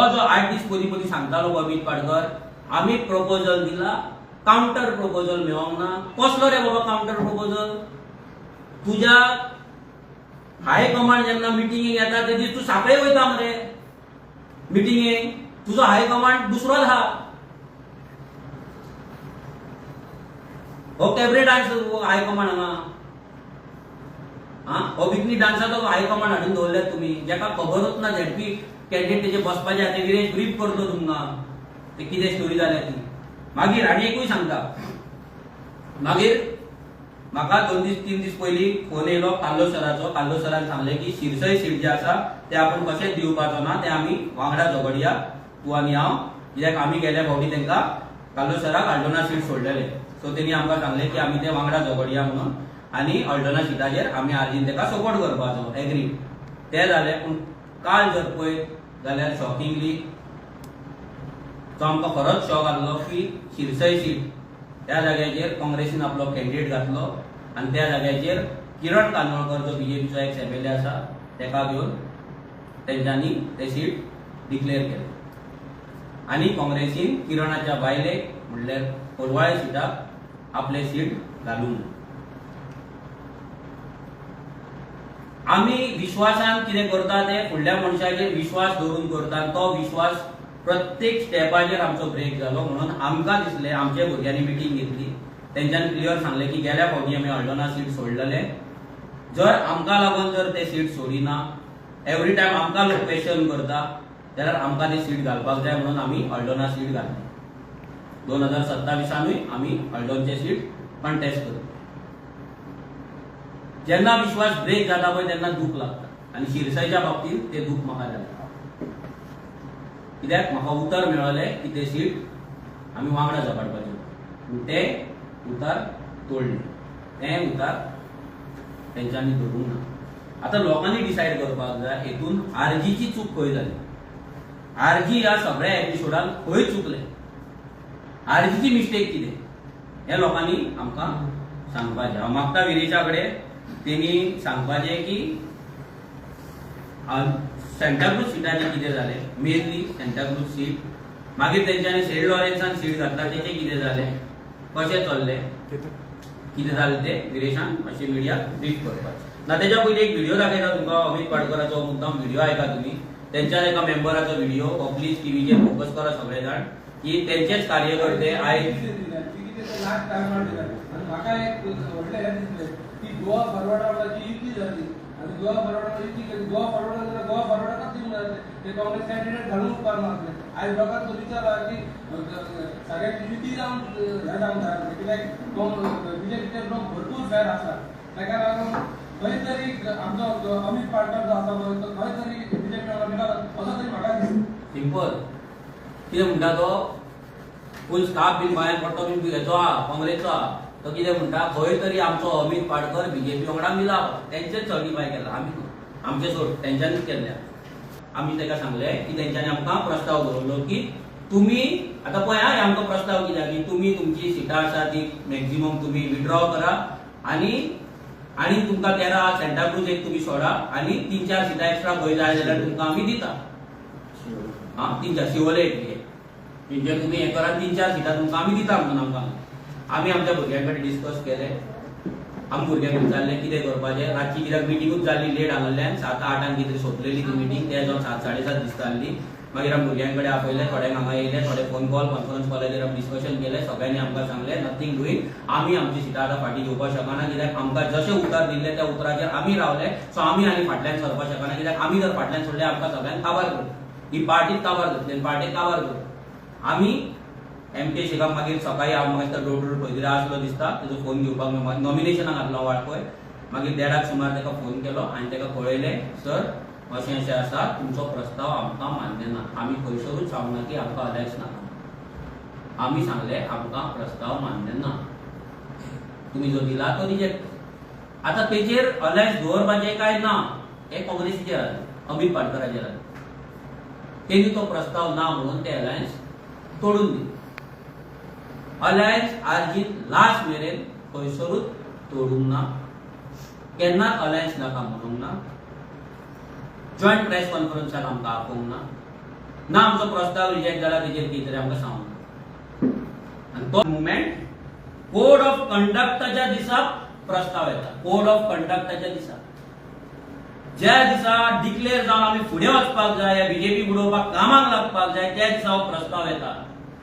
जो 8 दीस पयलीं सांगतालो अमित पाडकर, आमी प्रपोजल दिला, काउंटर प्रपोजल मेळोंक ना. कसलो रे बाबा काउंटर प्रपोजल? तुझ्या हाय कमांड जेन्ना मिटिंगेक येता ते दीस तू साखळे वयता मरे मिटिंगेक. तुजो हाय कमांड दुसरोच आहा. हो कॅबरे डान्स हाय कमांड हांगा हो पिकनीक डान्साचो हाय कमांड हाडून दवरल्यात तुमी, जेका खबरूच ना झेडपी कॅन्डिडेट तेजे बसपाचे आहा ते विरेश ब्रीफ करतो तुमकां ते कितें स्टोरी जाल्या ती. मागीर आनी एकूय सांगता, मागीर म्हाका 2-3 दीस पयलीं फोन येयलो काल्लो सराचो. काल्लो सरान सांगलें की शिरसय सीट जे आसा ते आपूण कशेंच दिवपाचो ना, ते आमी वांगडा झगडया तूं आनी हांव, कित्याक आमी गेल्या फावटी तांकां काल्लो सराक अल्टोना सीट सोडलेले. सो तेणी आमकां सांगलें की आमी ते वांगडा झगडया म्हणून, आनी अल्टोना सीटाचेर आमी आर्जीन ताका सपोर्ट करपाचो. एग्री ते जालें. पूण काल जर पळयत जाल्यार शॉकिंगली तो आमकां खरोच शॉक आसलो की शिरसय सीट त्या जाग्याचेर काँग्रेसीन आपलो कॅन्डिडेट घातलो आनी त्या जाग्याचेर किरण कानोळकर जो बीजेपीचो एक्स एमएलए आसा तेका घेवन तेंच्यांनी ते सीट डिक्लेअर केलें. आनी काँग्रेसीन किरणाच्या बायलेक म्हणल्यार कोलवाळे सीटाक आपले सीट घालूंक. आमी विश्वासान कितें करता ते फुडल्या मनशाचेर विश्वास दवरून करता. तो विश्वास प्रत्येक स्टेपाचेर आमचो ब्रेक जालो. म्हणून आमकां दिसलें, आमच्या भुरग्यांनी मिटींग घेतली, तेंच्यांनी क्लियर सांगलें की गेल्या फावटी आमी अल्टोना सीट सोडलेले, जर आमकां लागून जर ते सीट सोडिना, एवरी टायम आमकां लोक क्वेश्चन करता, जाल्यार आमकां ती सीट घालपाक जाय म्हणून आमी अल्टोना सीट घातली. 2027 आमी अल्टोनचे सीट कंटेस्ट करता. जेन्ना विश्वास ब्रेक जाता पळय तेन्ना दूख लागता, आनी शिरसयच्या बाबतींत ते दूख म्हाका जालें. कित्याक म्हाका उतर मेळ्ळें की ते सीट आमी वांगडा झगडपाचें, पूण ते उतार तोडले. तें उतार तेंच्यांनी धरूंक ना. आतां लोकांनी डिसायड करपाक जाय हेतून आरजीची चूक खंय जाली. आरजी ह्या सगळ्या एपिसोडान खंय चुकले, आरजीची मिस्टेक कितें हें लोकांनी आमकां सांगपाचें. हांव मागता विरेशा कडेन तेणी सांगपाचें की सेंटाक्रूज सीटाचें कितें जालें, मेनली सेंटाक्रूज सीट, मागीर तेंच्यांनी सेंट लॉरेन्सान सीट घातला तेचें कितें जालें, कशें चल्लें, कितें जालें तें विरेशान मातशें मिडियाक ब्रीफ करपाचें. ना तेच्या पयलीं एक व्हिडिओ दाखयता तुमकां अमित पाडकराचो, मुद्दाम व्हिडिओ आयका तुमी. तेंच्या एका मेंबराचो व्हिडिओ, प्लीज टीव्हीचेर फोकस करा सगळे जाण, की तेंचेच कार्यकर्ते आयज म्हाका एक व्हडलें हें दिसलें की गोवा फॉरवर्डा वांगडाची युती जाली आनी गोवा फॉरवर्डा युती केली. गोवा फॉरवर्डा जाल्यार गोवा फॉरवर्डाक दिवंक जाय ते काँग्रेस कॅन्डिडेट घालूंक उपकार नासले. आयज लोकांचो विचार आहा की सगळ्यांची युती जावन हें जावंक जाय, कित्याक बीजेपीचेर लोक भरपूर फेर आसा. ताका लागून खंय तरी आमचो अमित पाडकर जो आसा पळय तो खंय तरी बीजेपी वांगडा मिळाला असो तरी म्हाका दिसता. सिंपल कितें म्हणटा तो, फूल स्टाफ बीन भायर पडटो बीन हेचो आहा काँग्रेसचो आहा, तो कितें म्हणटा खंय तरी आमचो अमित पाडकर बीजेपी वांगडा मिलाप. तेंचेच सर्टिफाय केला, आमी आमचे सोड तेंच्यांनीच केल्ल्या. आमी ताका सांगलें की तेंच्यांनी आमकां प्रस्ताव दवरलो की तुमी आतां पळय हा आमकां प्रस्ताव कित्याक की तुमी तुमची सिटां आसा ती मॅक्झिमम तुमी विड्रॉ करा आनी तुमकां 13 सेंटाक्रूज एक तुमी सोडा आनी 3-4 सिटां एक्स्ट्रा खंय जाय जाल्यार तुमकां आमी दिता. 3-4 शिवोले म्हणजे तुमी हें करा, 3-4 सिटां तुमकां आमी दिता म्हणून आमकां. आमी आमच्या भुरग्यां कडेन डिस्कस केलें, आमी भुरग्यांक विचारलें कितें करपाचें. रातची कित्याक मिटिंगूच जाली लेट हांगाल्यान 7-8 कितें सोंपलेली ती मिटींग, ते जावन 7-7:30 दिसता आसली. मागीर आमी भुरग्यां कडेन आपयलें, थोड्यांक हांगा येयले, थोडे फोन कॉल कॉन्फरन्स कॉलाचेर आमी डिस्कशन केलें. सगळ्यांनी आमकां सांगलें नथींग डुईंग, आमी आमची सिटां आतां फाटीं घेवपाक शकना, कित्याक आमकां जशें उतर दिल्ले त्या उतराचेर आमी रावले. सो आमी आनी फाटल्यान सरपाक शकना, कित्याक आमी जर फाटल्यान सोडलें आमकां सगळ्यांक काबार करता, ही पार्टीक काबार करतली, पार्टीक काबार करता. आमी एमके शेखाक मागीर सकाळी हांव म्हाका डोर टू डोर खंय आसलो दिसता, तेजो फोन घेवपाक नॉमिनेशनाक घातलो वाटपय. मागीर 1:30 सुमार ताका फोन केलो आनी ताका कळयलें सर अशें अशें आसा, तुमचो प्रस्ताव आमकां मान्य ना, आमी खंयसरूच सांगना की आमकां अलायन्स नाका. आमी सांगलें आमकां प्रस्ताव मान्य ना, तुमी जो दिला तो रिजेक्ट. आतां तेजेर अलायन्स दवरपाचें काय ना हें काँग्रेसीचेर जालें, अमित पाडकराचेर जालें. तेणी तो प्रस्ताव ना म्हणून ते अलायन्स तोडून दिली. अलायन्स आर्जीन लास्ट मेरेन खंयसरूच तोडूंक ना, केन्नाच अलायन्स नाका म्हणूंक ना, जॉयंट प्रेस कॉन्फरन्साक आमकां आपोवंक ना. ना आमचो प्रस्ताव रिजेक्ट जाला तेजेर कितें तरी आमकां सांगून आनी तो मुवमेंट कोड ऑफ कंडक्टाच्या दिसा प्रस्ताव येता. कोड ऑफ कंडक्टाच्या दिसा ज्या दिसा डिक्लेअर जावन आमी फुडें वचपाक जाय या बीजेपी बुडोवपाक कामाक लागपाक जाय त्या दिसा हो प्रस्ताव येता.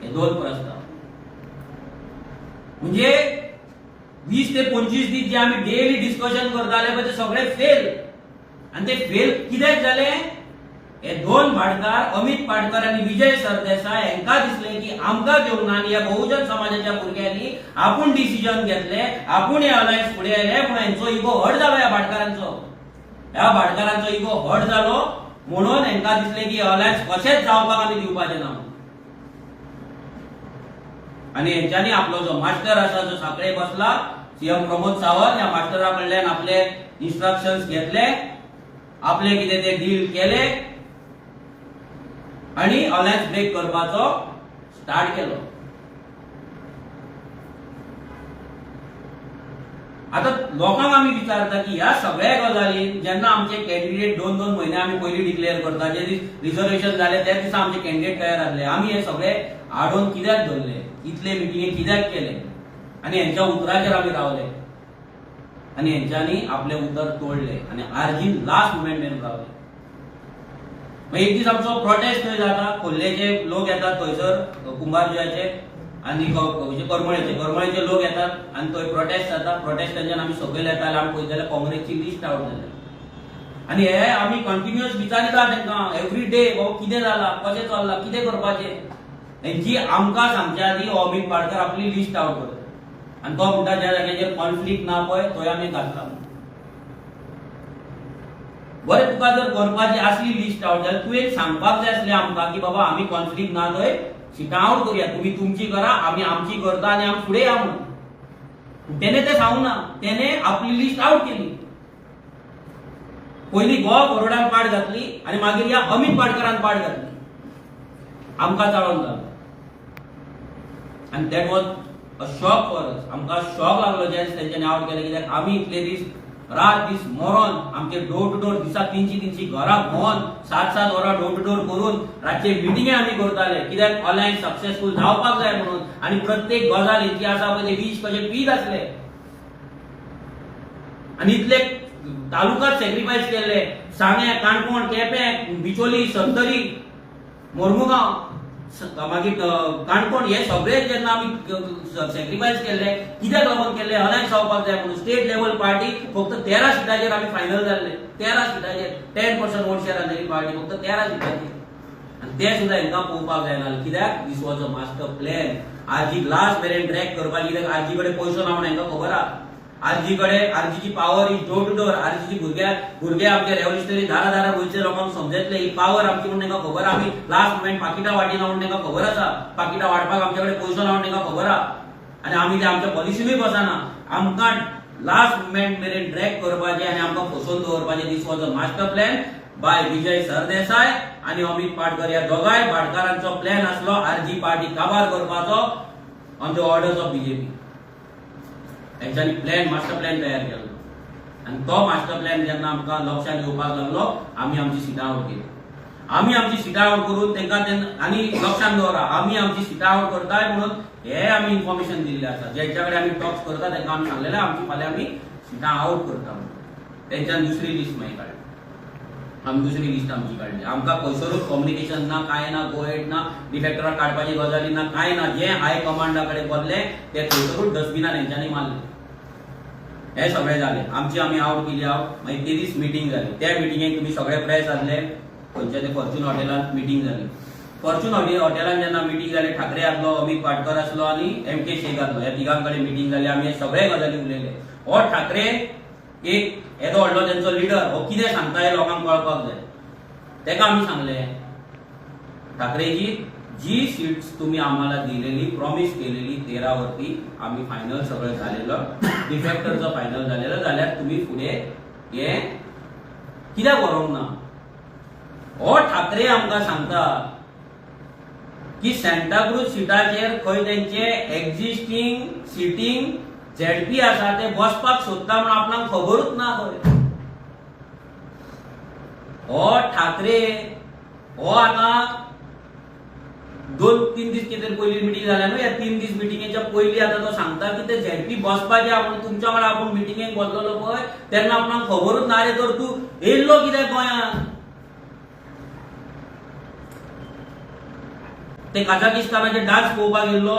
हे दोन प्रस्ताव म्हणजे 20 ते 25 दीस जे आमी डेली डिस्कशन करताले पळय ते सगळे फेल. आणि ते फेल कित्याक जाले? हे दोन भाटकार अमित पाटकर आणि विजय सरदेसाय हांकां दिसले की आमकां घेवन आनी या बहुजन समाजाच्या भुरग्यांनी आपूण डिसिजन घेतले, आपूण हे अलायन्स फुडें आयले म्हणून हांचो इगो हट जालो. ह्या भाटकारांचो इगो हट जालो म्हणून हांकां दिसले की अलायन्स कशेंच जावपाक आमी दिवपाचें ना. आणि हेंच्यांनी आपलो जो मास्टर आसा जो साखळे बसला सीएम प्रमोद सावंत ह्या मास्टरा कडल्यान आपले इन्स्ट्रक्शन्स घेतले, आपले कितें ते डील केले आणि अलायन्स ब्रेक करपाचो स्टार्ट केलो. आता लोकांक आमी विचारता की ह्या सगळ्या गजालीन जेन्ना आमचे कॅन्डिडेट 2-2 म्हयने आमी पयलीं डिक्लेअर करता, जे दीस रिझर्वेशन जाले त्या दिसा आमचे कॅन्डिडेट तयार जाल्ले, आमी हे सगळे आडोवन कित्याक धरले, इतले मिटिंगे कित्याक केले आणि हेंच्या उतराचेर आमी रावले आणि हेंच्यांनी आपले उतर तोडले आणि आर्जीन लास्ट मोमेंट मेरेन रावले. मागीर एक दीस आमचो प्रोटेस्ट थंय जाता, खोर्लेचे लोक येतात थंयसर कुंभारजुव्याचे आणि करमळेचे लोक येतात आणि थंय प्रोटेस्ट जाता. प्रोटेस्टांच्यान आमी सकयल येता जाल्यार आमी पळयत जाल्यार काँग्रेसची लिस्ट आवट जाल्या आणि हे आमी कंटिन्युअस विचारिता तांकां एवरी डे बाबा कितें जालां, कशें चल्लां, कितें करपाचें. हेंची आमकां सांगच्या आदी हो अमित पाटकर आपली लिस्ट आवट करता आणि तो म्हणटा ज्या जाग्याचेर कॉन्फ्लिक्ट ना पळय थंय आमी घातला. बरें, तुका जर करपाची आसली लिस्ट आवट जाल्यार तूं एक सांगपाक जाय आसलें आमकां की बाबा आमी कॉन्फ्लिक्ट ना थंय सिटां आवट करुया, तुमी तुमची करा, आमी आमची करता आनी आमी फुडें या म्हणून. तेणे ते सांगूना, तेणे आपली लिस्ट आवट केली. पयलीं गोवा फॉरवर्डान पाड घातली आनी मागीर ह्या अमित पाटकरान पाड घातली. आमकां चाळोवन जालो आनी that was a shock for us. आमकां शॉक लागलो जेन्ना तेंच्यांनी आवट केलें, कित्याक आमी इतले दीस रात दीस मरोन आमचे डोर टू डोर दिसा 300 घरां भोंवन 7-7 वरां डोर टू डोर करून रातचे मिटिंगे आमी करताले, कित्याक अलायन्स सक्सेसफूल जावपाक जाय म्हणून. आनी प्रत्येक गजाल जी आसा पळय ते वीज कशे पीत आसले आनी इतले तालुकात सॅक्रिफायस केल्ले. सांगे, काणकोण, केपें, बिचोली, संतरी, मोर्मुगांव, मागीर काणकोण हे सगळे जेन्ना आमी सॅक्रिफायस केल्ले, कित्याक लागून केल्ले? अलायन्स जावपाक जाय म्हणून. स्टेट लेवल पार्टी फक्त 13 सिटाचेर आमी फायनल जाल्ले. 13 सिटाचेर 10% वोट शेअर आसलेली पार्टी फक्त 13 सिटाचेर आनी ते सुद्दां हांकां पळोवपाक जायना. कित्याक? This was a master plan. RG last मेरेन ट्रॅक करपाची, कित्याक आरजी कडेन पयसो ना म्हणून हांकां खबर आहा. आरजीची power is door to door. आरजीची भुरगे आमचे रेव्होल्युशनरी दारा गोंयच्या लोकांक समजतले ही पावर आमची म्हणून तांकां खबर आहा. आमी लास्ट मोमेंट पाकिटां वाडिना म्हणून तांकां खबर आसा. पाकिटां वाडपाक आमचे कडेन पयसो ना म्हणून तांकां खबर आहा आनी आमी ते आमच्या पॉलिसीनूय बसना. आमकां लास्ट मोमेंट मेरेन ट्रॅक करपाचें आनी आमकां फसोवन दवरपाचें. This was a master plan by Vijay Sardesai आनी अमित पाटकर. ह्या दोगांय भाटकारांचो प्लॅन आसलो आरजी पार्टी काबार करपाचो on the orders of BJP. तेंच्यांनी प्लॅन, मास्टर प्लॅन तयार केलो आनी तो मास्टर प्लॅन जेन्ना आमकां लक्षांत येवपाक लागलो, आमी आमची सिटां आवट केली. आमी आमची सिटां आवट करून तांकां आनी लक्षांत दवरा, आमी आमची सिटां आवट करताय म्हणून हे आमी इन्फॉर्मेशन दिल्लें आसा. जेंच्या कडेन आमी टॉक्स करता तांकां आमी सांगलेलें आमची फाल्यां आमी सिटां आवट करता म्हणून. तेंच्यान दुसरी लिस्ट मागीर काडली. आमी दुसरी लिस्ट आमची काडली. आमकां खंयसरूच कम्युनिकेशन ना, कांय ना, गोएड ना, डिफेक्टराक काडपाची गजाली ना, कांय ना. जें हाय कमांडा कडेन बसलें तें खंयसरूच डस्टबिनान हेंच्यांनी मारलें. हे सगळे जाले. आमची आमी आवट केली आवट. मागीर ते दीस मिटींग जाली. त्या मिटिंगेक तुमी सगळे प्रेस आसले. खंयच्या ते फॉर्च्यून हॉटेलांत मिटींग जाली. फॉर्च्यून हॉटेलांत जेन्ना मिटींग जाली, ठाकरे आसलो, अमित पाटकर आसलो आनी MK शेख आसलो. ह्या तिगां कडेन मिटींग जाली. आमी हे सगळे गजाली उलयले. हो ठाकरे एक येदो व्हडलो तेंचो लिडर, हो कितें सांगता हे लोकांक कळपाक जाय. तेका आमी सांगलें, ठाकरेजी जी सीट्स तुम्ही आम्हाला दिलेली, प्रॉमिस केलेली 13 वरती आम्ही फायनल सगळं झालेलं, डिफेक्टरचं फायनल झालेलं जाल्यार तुम्ही पुढे हे कित्याक व्हरोंक ना. हो ठाकरे आमकां सांगता की सांताक्रूज सीटाचेर खंय तेंचे एक्झिस्टिंग सिटींग ZP आसा ते बसपाक सोदता म्हणून आपणाक खबरूच ना. खंय हो ठाकरे हो आतां 2-3 दीस कितें पयली मिटींग जाल्या न्हू, ह्या 3 दीस मिटिंगेच्या पयलीं आतां तो सांगता की ते झेडपी बसपाचें आपूण तुमच्या वांगडा आपूण मिटिंगेक बसलेलो पळय तेन्ना आपणाक खबरूच ना रे, तर तूं येयल्लो कित्याक गोंयांत? ते काझाकिस्तानाचे डान्स पळोवपाक गेल्लो